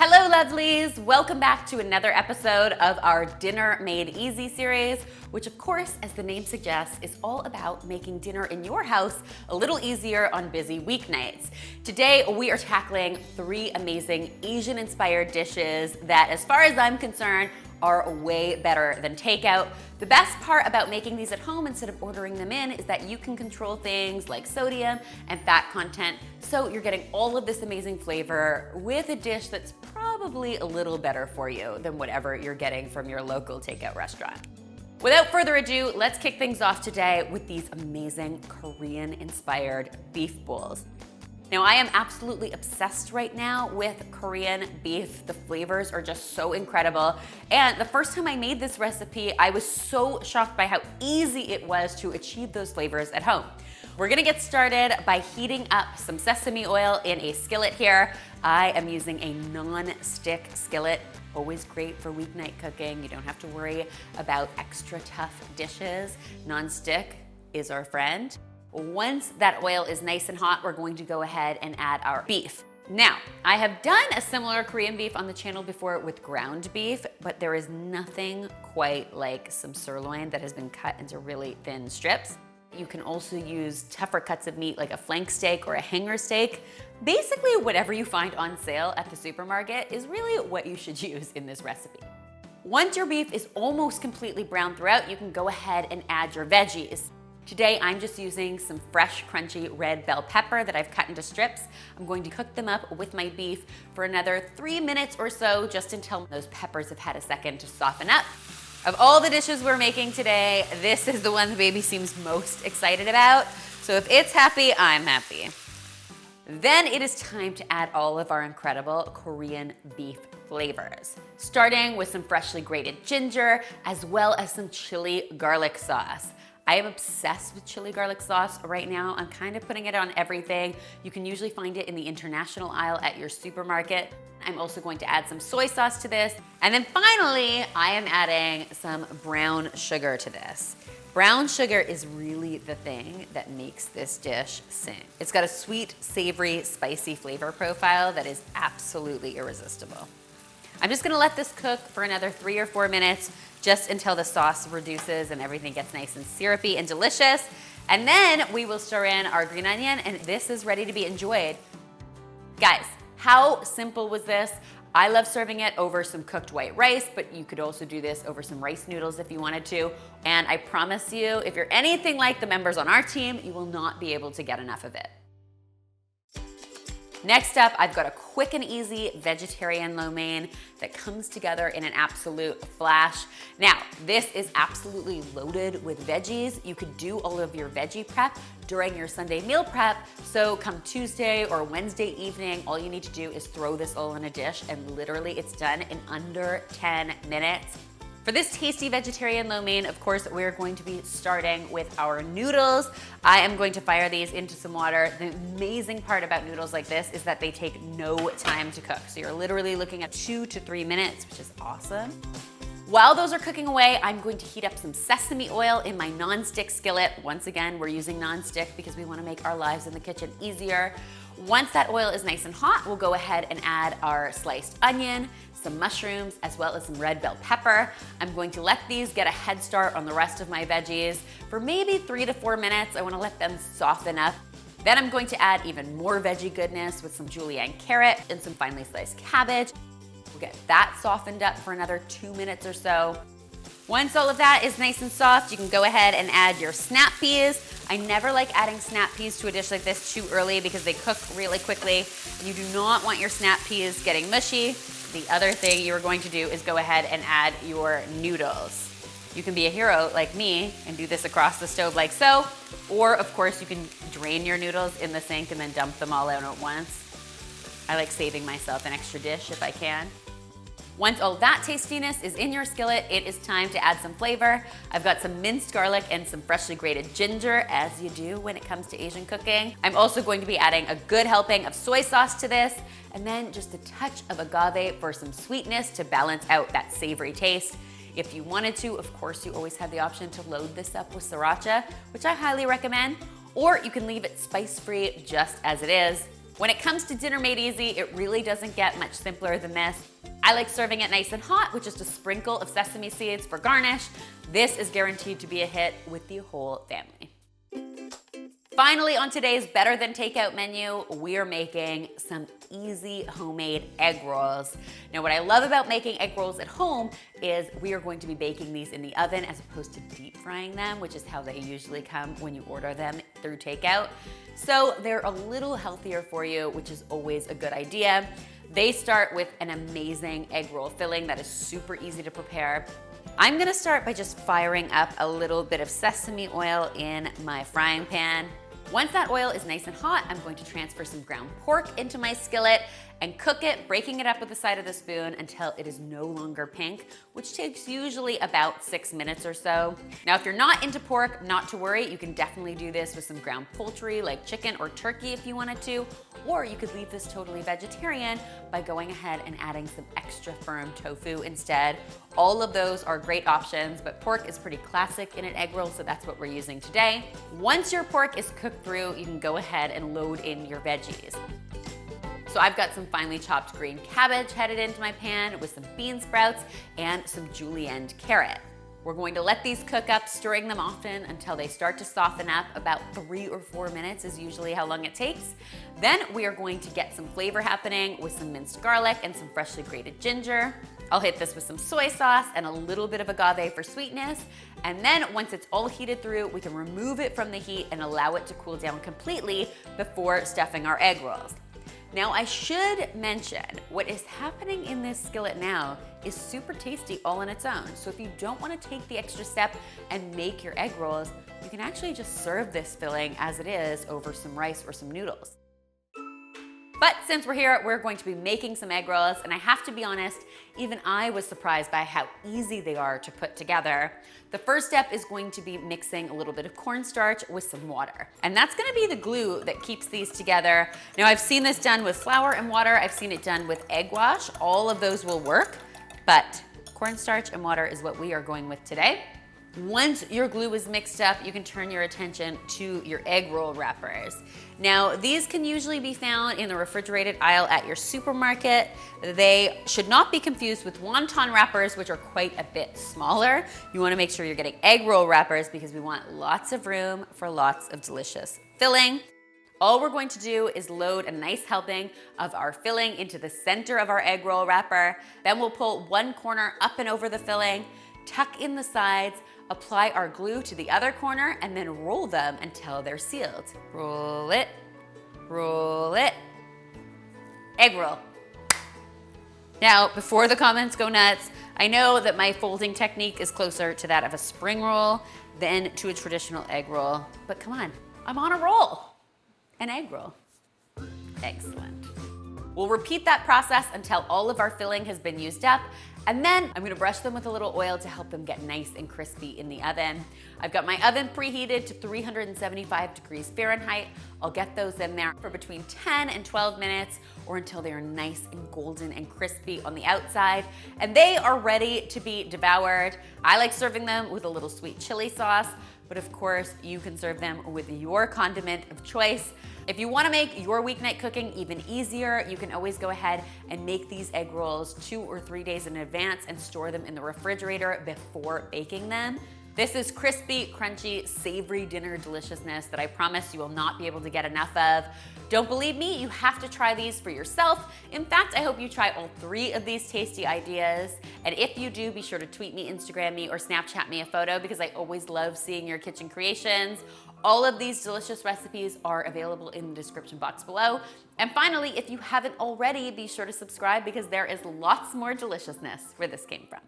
Hello, lovelies! Welcome back to another episode of our Dinner Made Easy series, which of course, as the name suggests, is all about making dinner in your house a little easier on busy weeknights. Today, we are tackling 3 amazing Asian-inspired dishes that, as far as I'm concerned, are way better than takeout. The best part about making these at home instead of ordering them in is that you can control things like sodium and fat content, so you're getting all of this amazing flavor with a dish that's probably a little better for you than whatever you're getting from your local takeout restaurant. Without further ado, let's kick things off today with these amazing Korean-inspired beef bowls. Now, I am absolutely obsessed right now with Korean beef. The flavors are just so incredible. And the first time I made this recipe, I was so shocked by how easy it was to achieve those flavors at home. We're gonna get started by heating up some sesame oil in a skillet here. I am using a non-stick skillet. Always great for weeknight cooking. You don't have to worry about extra tough dishes. Non-stick is our friend. Once that oil is nice and hot, we're going to go ahead and add our beef. Now, I have done a similar Korean beef on the channel before with ground beef, but there is nothing quite like some sirloin that has been cut into really thin strips. You can also use tougher cuts of meat like a flank steak or a hanger steak. Basically, whatever you find on sale at the supermarket is really what you should use in this recipe. Once your beef is almost completely brown throughout, you can go ahead and add your veggies. Today, I'm just using some fresh, crunchy red bell pepper that I've cut into strips. I'm going to cook them up with my beef for another 3 minutes or so, just until those peppers have had a second to soften up. Of all the dishes we're making today, this is the one the baby seems most excited about. So if it's happy, I'm happy. Then it is time to add all of our incredible Korean beef flavors, starting with some freshly grated ginger, as well as some chili garlic sauce. I am obsessed with chili garlic sauce right now. I'm kind of putting it on everything. You can usually find it in the international aisle at your supermarket. I'm also going to add some soy sauce to this. And then finally, I am adding some brown sugar to this. Brown sugar is really the thing that makes this dish sing. It's got a sweet, savory, spicy flavor profile that is absolutely irresistible. I'm just gonna let this cook for another 3 or 4 minutes, just until the sauce reduces and everything gets nice and syrupy and delicious. And then we will stir in our green onion, and this is ready to be enjoyed. Guys, how simple was this? I love serving it over some cooked white rice, but you could also do this over some rice noodles if you wanted to. And I promise you, if you're anything like the members on our team, you will not be able to get enough of it. Next up, I've got a quick and easy vegetarian lo mein that comes together in an absolute flash. Now, this is absolutely loaded with veggies. You could do all of your veggie prep during your Sunday meal prep. So come Tuesday or Wednesday evening, all you need to do is throw this all in a dish, and literally it's done in under 10 minutes. For this tasty vegetarian lo mein, of course, we're going to be starting with our noodles. I am going to fire these into some water. The amazing part about noodles like this is that they take no time to cook. So you're literally looking at 2 to 3 minutes, which is awesome. While those are cooking away, I'm going to heat up some sesame oil in my non-stick skillet. Once again, we're using non-stick because we want to make our lives in the kitchen easier. Once that oil is nice and hot, we'll go ahead and add our sliced onion, some mushrooms, as well as some red bell pepper. I'm going to let these get a head start on the rest of my veggies for maybe 3 to 4 minutes. I want to let them soften up. Then I'm going to add even more veggie goodness with some julienne carrot and some finely sliced cabbage. We'll get that softened up for another 2 minutes or so. Once all of that is nice and soft, you can go ahead and add your snap peas. I never like adding snap peas to a dish like this too early because they cook really quickly. You do not want your snap peas getting mushy. The other thing you are going to do is go ahead and add your noodles. You can be a hero like me and do this across the stove like so, or of course you can drain your noodles in the sink and then dump them all out at once. I like saving myself an extra dish if I can. Once all that tastiness is in your skillet, it is time to add some flavor. I've got some minced garlic and some freshly grated ginger, as you do when it comes to Asian cooking. I'm also going to be adding a good helping of soy sauce to this, and then just a touch of agave for some sweetness to balance out that savory taste. If you wanted to, of course, you always have the option to load this up with sriracha, which I highly recommend, or you can leave it spice-free just as it is. When it comes to dinner made easy, it really doesn't get much simpler than this. I like serving it nice and hot with just a sprinkle of sesame seeds for garnish. This is guaranteed to be a hit with the whole family. Finally, on today's Better Than Takeout menu, we are making some easy homemade egg rolls. Now, what I love about making egg rolls at home is we are going to be baking these in the oven as opposed to deep frying them, which is how they usually come when you order them through takeout. So they're a little healthier for you, which is always a good idea. They start with an amazing egg roll filling that is super easy to prepare. I'm gonna start by just firing up a little bit of sesame oil in my frying pan. Once that oil is nice and hot, I'm going to transfer some ground pork into my skillet and cook it, breaking it up with the side of the spoon until it is no longer pink, which takes usually about 6 minutes or so. Now, if you're not into pork, not to worry, you can definitely do this with some ground poultry like chicken or turkey if you wanted to, or you could leave this totally vegetarian by going ahead and adding some extra firm tofu instead. All of those are great options, but pork is pretty classic in an egg roll, so that's what we're using today. Once your pork is cooked through, you can go ahead and load in your veggies. So I've got some finely chopped green cabbage headed into my pan with some bean sprouts and some julienned carrot. We're going to let these cook up, stirring them often until they start to soften up. About 3 or 4 minutes is usually how long it takes. Then we are going to get some flavor happening with some minced garlic and some freshly grated ginger. I'll hit this with some soy sauce and a little bit of agave for sweetness. And then once it's all heated through, we can remove it from the heat and allow it to cool down completely before stuffing our egg rolls. Now, I should mention what is happening in this skillet now is super tasty all on its own. So if you don't want to take the extra step and make your egg rolls, you can actually just serve this filling as it is over some rice or some noodles. But since we're here, we're going to be making some egg rolls, and I have to be honest, even I was surprised by how easy they are to put together. The first step is going to be mixing a little bit of cornstarch with some water. And that's gonna be the glue that keeps these together. Now, I've seen this done with flour and water. I've seen it done with egg wash. All of those will work, but cornstarch and water is what we are going with today. Once your glue is mixed up, you can turn your attention to your egg roll wrappers. Now, these can usually be found in the refrigerated aisle at your supermarket. They should not be confused with wonton wrappers, which are quite a bit smaller. You want to make sure you're getting egg roll wrappers because we want lots of room for lots of delicious filling. All we're going to do is load a nice helping of our filling into the center of our egg roll wrapper. Then we'll pull one corner up and over the filling, tuck in the sides, apply our glue to the other corner, and then roll them until they're sealed. Roll it, egg roll. Now, before the comments go nuts, I know that my folding technique is closer to that of a spring roll than to a traditional egg roll, but come on, I'm on a roll. An egg roll. Excellent. We'll repeat that process until all of our filling has been used up, and then I'm gonna brush them with a little oil to help them get nice and crispy in the oven. I've got my oven preheated to 375 degrees Fahrenheit. I'll get those in there for between 10 and 12 minutes or until they are nice and golden and crispy on the outside, and they are ready to be devoured. I like serving them with a little sweet chili sauce, but of course you can serve them with your condiment of choice. If you want to make your weeknight cooking even easier, you can always go ahead and make these egg rolls 2 or 3 days in advance and store them in the refrigerator before baking them. This is crispy, crunchy, savory dinner deliciousness that I promise you will not be able to get enough of. Don't believe me? You have to try these for yourself. In fact, I hope you try all 3 of these tasty ideas. And if you do, be sure to tweet me, Instagram me, or Snapchat me a photo because I always love seeing your kitchen creations. All of these delicious recipes are available in the description box below. And finally, if you haven't already, be sure to subscribe because there is lots more deliciousness where this came from.